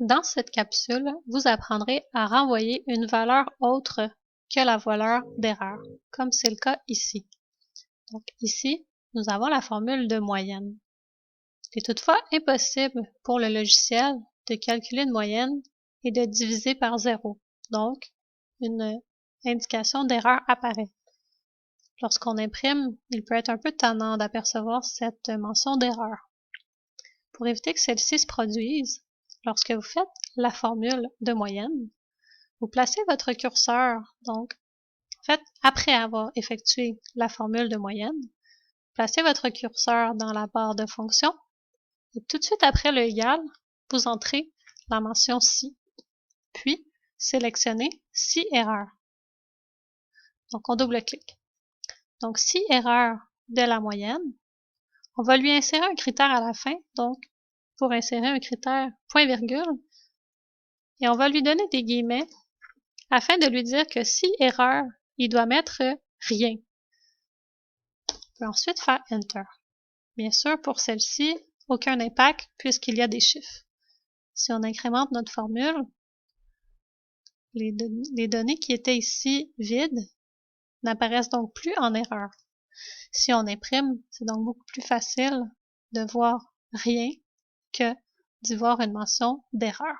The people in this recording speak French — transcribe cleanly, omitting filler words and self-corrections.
Dans cette capsule, vous apprendrez à renvoyer une valeur autre que la valeur d'erreur, comme c'est le cas ici. Donc ici, nous avons la formule de moyenne. Il est toutefois impossible pour le logiciel de calculer une moyenne et de diviser par 0. Donc, une indication d'erreur apparaît. Lorsqu'on imprime, il peut être un peu tannant d'apercevoir cette mention d'erreur. Pour éviter que celle-ci se produise, lorsque vous faites la formule de moyenne, vous placez votre curseur, donc, en fait, après avoir effectué la formule de moyenne, placez votre curseur dans la barre de fonction et tout de suite après le égal, vous entrez la mention si, puis sélectionnez si erreur. Donc, on double-clique. Donc, si erreur de la moyenne, on va lui insérer un critère à la fin, donc, pour insérer un critère point-virgule, et on va lui donner des guillemets afin de lui dire que si erreur, il doit mettre rien. On peut ensuite faire Enter. Bien sûr, pour celle-ci, aucun impact puisqu'il y a des chiffres. Si on incrémente notre formule, les données qui étaient ici vides n'apparaissent donc plus en erreur. Si on imprime, c'est donc beaucoup plus facile de voir rien que d'y voir une mention d'erreur.